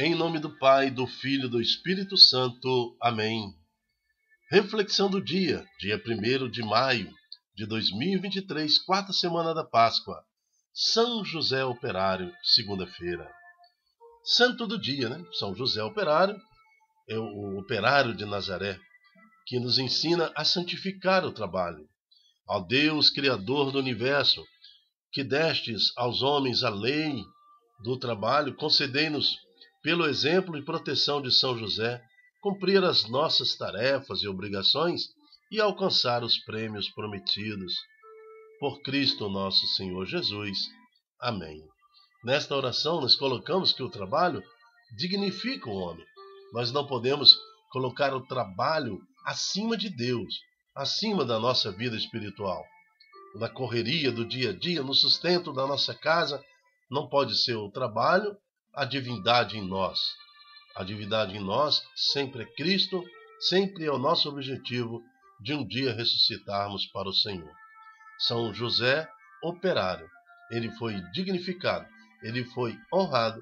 Em nome do Pai, do Filho e do Espírito Santo. Amém. Reflexão do dia, dia 1º de maio de 2023, quarta semana da Páscoa. São José Operário, segunda-feira. Santo do dia, né? São José Operário, é o operário de Nazaré, que nos ensina a santificar o trabalho. Ó Deus, Criador do universo, que destes aos homens a lei do trabalho, concedei-nos, pelo exemplo e proteção de São José, cumprir as nossas tarefas e obrigações e alcançar os prêmios prometidos. Por Cristo nosso Senhor Jesus. Amém. Nesta oração, nós colocamos que o trabalho dignifica o homem. Nós não podemos colocar o trabalho acima de Deus, acima da nossa vida espiritual. Na correria do dia a dia, no sustento da nossa casa, não pode ser o trabalho a divindade em nós. A divindade em nós sempre é Cristo, sempre é o nosso objetivo de um dia ressuscitarmos para o Senhor. São José, operário, ele foi dignificado, ele foi honrado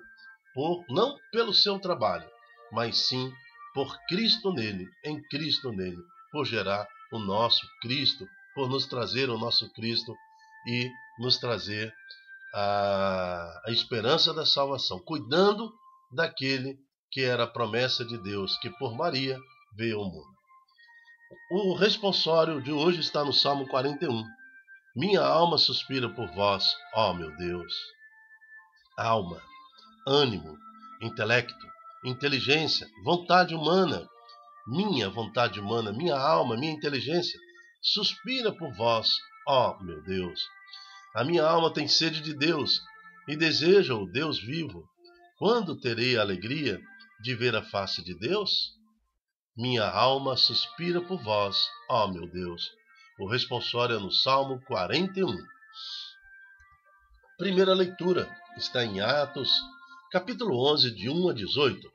não pelo seu trabalho, mas sim por Cristo nele, em Cristo nele, por gerar o nosso Cristo, por nos trazer o nosso Cristo e nos trazer a esperança da salvação, cuidando daquele que era a promessa de Deus, que por Maria veio ao mundo. O responsório de hoje está no Salmo 41. Minha alma suspira por vós, ó meu Deus. Alma, ânimo, intelecto, inteligência, vontade humana, minha vontade humana, minha alma, minha inteligência, suspira por vós, ó meu Deus. A minha alma tem sede de Deus e deseja o Deus vivo. Quando terei a alegria de ver a face de Deus? Minha alma suspira por vós, ó meu Deus. O responsório é no Salmo 41. Primeira leitura está em Atos, capítulo 11, de 1 a 18.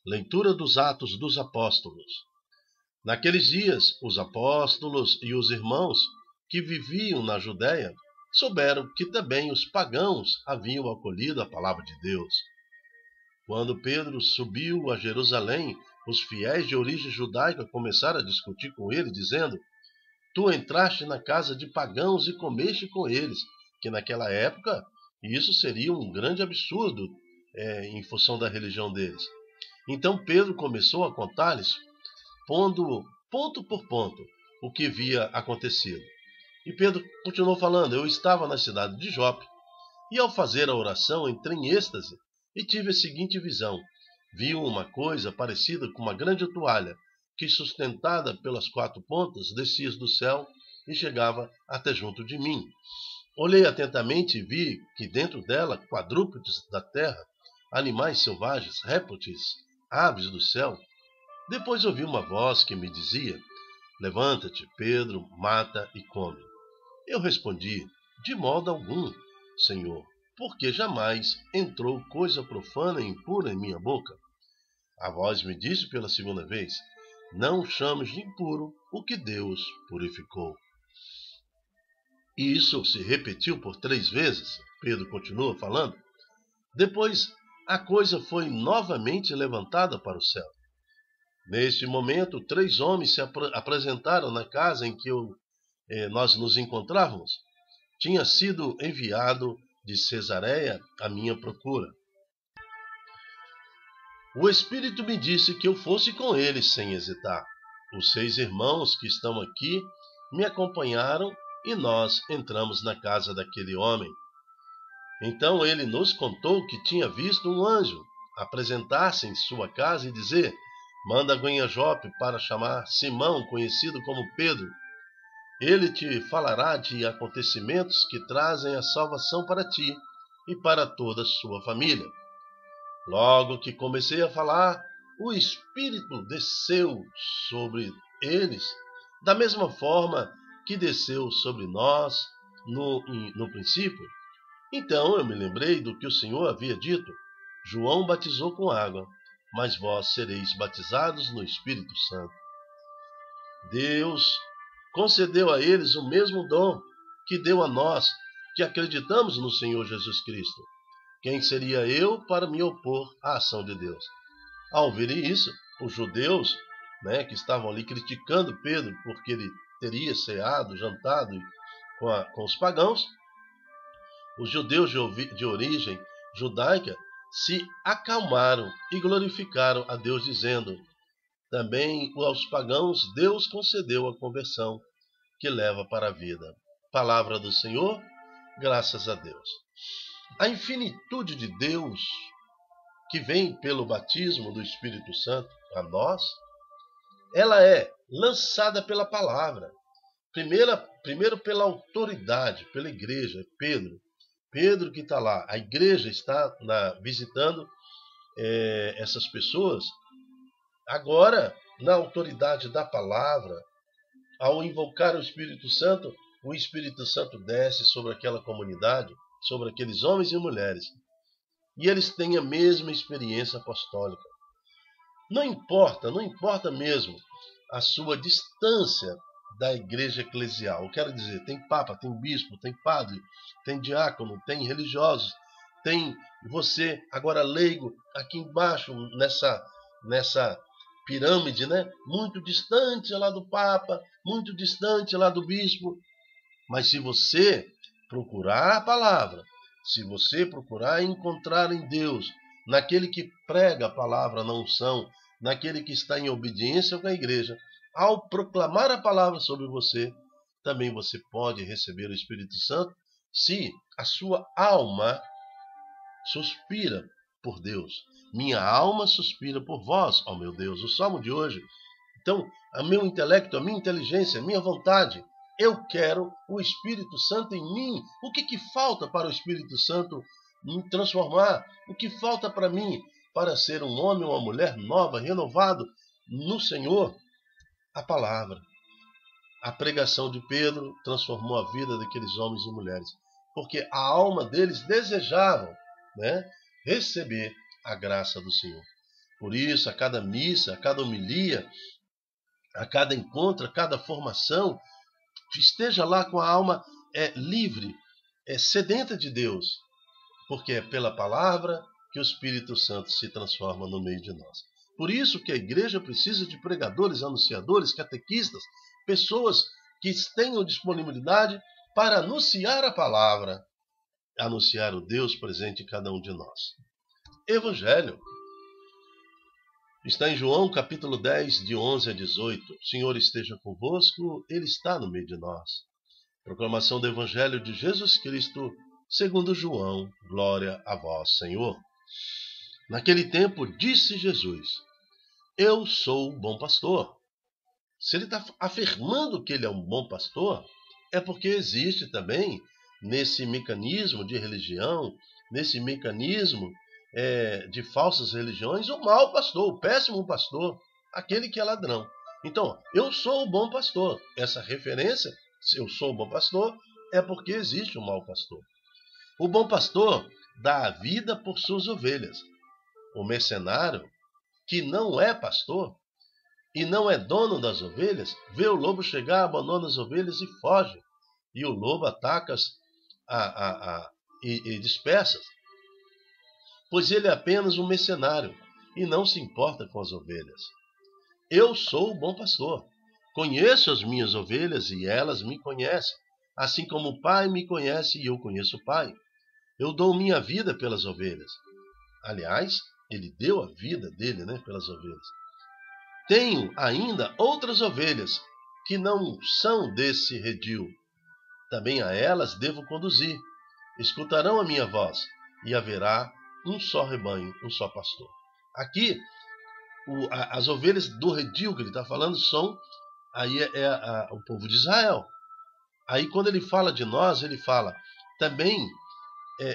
Leitura dos Atos dos Apóstolos. Naqueles dias, os apóstolos e os irmãos que viviam na Judéia souberam que também os pagãos haviam acolhido a palavra de Deus. Quando Pedro subiu a Jerusalém, os fiéis de origem judaica começaram a discutir com ele, dizendo: Tu entraste na casa de pagãos e comeste com eles, que naquela época isso seria um grande absurdo em função da religião deles. Então Pedro começou a contar-lhes, pondo ponto por ponto o que havia acontecido. E Pedro continuou falando: Eu estava na cidade de Jope, e ao fazer a oração entrei em êxtase e tive a seguinte visão. Vi uma coisa parecida com uma grande toalha, que sustentada pelas 4 pontas descia do céu e chegava até junto de mim. Olhei atentamente e vi que dentro dela quadrúpedes da terra, animais selvagens, répteis, aves do céu. Depois ouvi uma voz que me dizia: Levanta-te, Pedro, mata e come. Eu respondi: De modo algum, Senhor, porque jamais entrou coisa profana e impura em minha boca. A voz me disse pela segunda vez: Não chames de impuro o que Deus purificou. E isso se repetiu por 3 vezes. Pedro continua falando. Depois a coisa foi novamente levantada para o céu. Neste momento, 3 homens se apresentaram na casa em que nós nos encontrávamos. Tinha sido enviado de Cesareia à minha procura. O Espírito me disse que eu fosse com eles sem hesitar. Os 6 irmãos que estão aqui me acompanharam e nós entramos na casa daquele homem. Então ele nos contou que tinha visto um anjo apresentar-se em sua casa e dizer: Manda a Jope para chamar Simão, conhecido como Pedro. Ele te falará de acontecimentos que trazem a salvação para ti e para toda a sua família. Logo que comecei a falar, o Espírito desceu sobre eles, da mesma forma que desceu sobre nós no princípio. Então eu me lembrei do que o Senhor havia dito: João batizou com água, mas vós sereis batizados no Espírito Santo. Deus concedeu a eles o mesmo dom que deu a nós, que acreditamos no Senhor Jesus Cristo. Quem seria eu para me opor à ação de Deus? Ao ouvirem isso, os judeus, né, que estavam ali criticando Pedro porque ele teria ceado, jantado com os pagãos, os judeus de origem judaica se acalmaram e glorificaram a Deus, dizendo: também aos pagãos Deus concedeu a conversão que leva para a vida. Palavra do Senhor, graças a Deus. A infinitude de Deus que vem pelo batismo do Espírito Santo a nós, ela é lançada pela palavra. Primeiro pela autoridade, pela igreja, Pedro que está lá. A igreja está visitando essas pessoas. Agora, na autoridade da palavra, ao invocar o Espírito Santo desce sobre aquela comunidade, sobre aqueles homens e mulheres. E eles têm a mesma experiência apostólica. Não importa mesmo a sua distância da igreja eclesial. Eu quero dizer, tem papa, tem bispo, tem padre, tem diácono, tem religiosos, tem você, agora leigo, aqui embaixo, nessa pirâmide, né? Muito distante lá do papa, muito distante lá do bispo. Mas se você procurar a palavra, se você procurar encontrar em Deus, naquele que prega a palavra na unção, naquele que está em obediência com a igreja, ao proclamar a palavra sobre você, também você pode receber o Espírito Santo, se a sua alma suspira por Deus. Minha alma suspira por vós, ó meu Deus. O salmo de hoje. Então, o meu intelecto, a minha inteligência, a minha vontade, eu quero o Espírito Santo em mim. O que falta para o Espírito Santo me transformar? O que falta para mim para ser um homem ou uma mulher nova, renovado no Senhor? A palavra. A pregação de Pedro transformou a vida daqueles homens e mulheres, porque a alma deles desejava, né, receber a graça do Senhor. Por isso, a cada missa, a cada homilia, a cada encontro, a cada formação, esteja lá com a alma livre, sedenta de Deus, porque é pela palavra que o Espírito Santo se transforma no meio de nós. Por isso que a igreja precisa de pregadores, anunciadores, catequistas, pessoas que tenham disponibilidade para anunciar a palavra, anunciar o Deus presente em cada um de nós. Evangelho. Está em João capítulo 10, de 11 a 18. O Senhor esteja convosco, Ele está no meio de nós. Proclamação do Evangelho de Jesus Cristo, segundo João. Glória a vós, Senhor. Naquele tempo disse Jesus: eu sou o bom pastor. Se ele está afirmando que ele é um bom pastor, é porque existe também nesse mecanismo de religião, nesse mecanismo de falsas religiões, o mau pastor, o péssimo pastor, aquele que é ladrão. Então, eu sou o bom pastor. Essa referência, se eu sou o bom pastor, é porque existe um mau pastor. O bom pastor dá a vida por suas ovelhas. O mercenário, que não é pastor e não é dono das ovelhas, vê o lobo chegar, abandona as ovelhas e foge. E o lobo ataca e dispersa. Pois ele é apenas um mercenário e não se importa com as ovelhas. Eu sou o bom pastor. Conheço as minhas ovelhas e elas me conhecem, assim como o Pai me conhece e eu conheço o Pai. Eu dou minha vida pelas ovelhas. Aliás, ele deu a vida dele, pelas ovelhas. Tenho ainda outras ovelhas que não são desse redil. Também a elas devo conduzir. Escutarão a minha voz e haverá um só rebanho, um só pastor. Aqui, as ovelhas do redil que ele está falando são o povo de Israel. Aí quando ele fala de nós, ele fala também,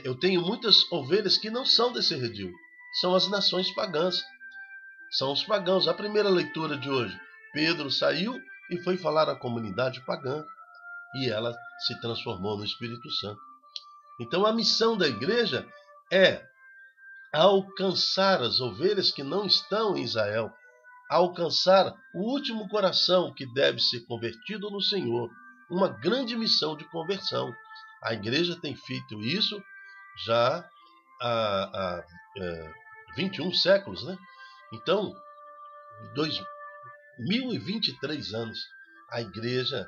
eu tenho muitas ovelhas que não são desse redil. São as nações pagãs. São os pagãos. A primeira leitura de hoje, Pedro saiu e foi falar à comunidade pagã. E ela se transformou no Espírito Santo. Então a missão da igreja é alcançar as ovelhas que não estão em Israel, alcançar o último coração que deve ser convertido no Senhor, uma grande missão de conversão. A igreja tem feito isso já há 21 séculos, né? Então, 2023 anos, a igreja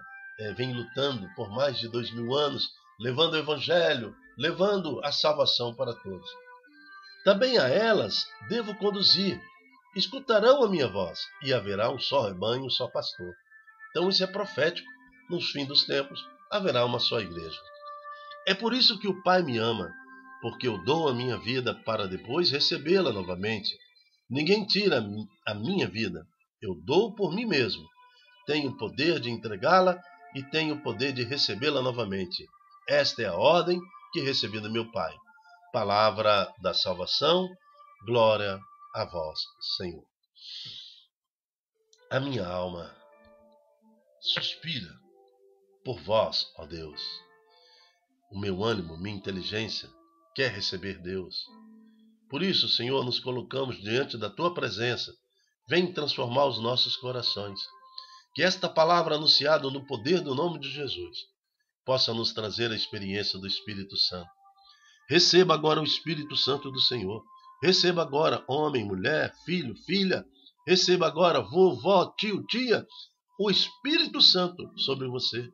vem lutando por mais de 2000 anos, levando o evangelho, levando a salvação para todos. Também a elas devo conduzir. Escutarão a minha voz, e haverá um só rebanho, um só pastor. Então isso é profético. Nos fins dos tempos, haverá uma só igreja. É por isso que o Pai me ama, porque eu dou a minha vida para depois recebê-la novamente. Ninguém tira a minha vida, eu dou por mim mesmo. Tenho o poder de entregá-la e tenho o poder de recebê-la novamente. Esta é a ordem que recebi do meu Pai. Palavra da salvação, glória a vós, Senhor. A minha alma suspira por vós, ó Deus. O meu ânimo, minha inteligência quer receber Deus. Por isso, Senhor, nos colocamos diante da Tua presença. Vem transformar os nossos corações. Que esta palavra anunciada no poder do nome de Jesus possa nos trazer a experiência do Espírito Santo. Receba agora o Espírito Santo do Senhor. Receba agora, homem, mulher, filho, filha. Receba agora, vovó, tio, tia, o Espírito Santo sobre você.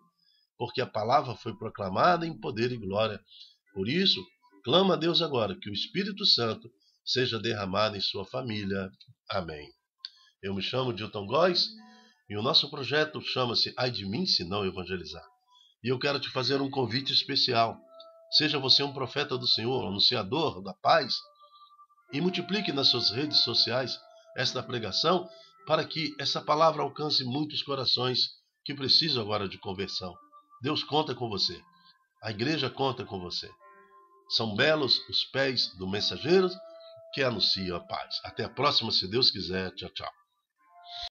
Porque a palavra foi proclamada em poder e glória. Por isso, clama a Deus agora que o Espírito Santo seja derramado em sua família. Amém. Eu me chamo Dilton Góes e o nosso projeto chama-se Ai de mim se não evangelizar. E eu quero te fazer um convite especial. Seja você um profeta do Senhor, um anunciador da paz, e multiplique nas suas redes sociais esta pregação para que essa palavra alcance muitos corações que precisam agora de conversão. Deus conta com você. A igreja conta com você. São belos os pés do mensageiro que anuncia a paz. Até a próxima, se Deus quiser. Tchau, tchau.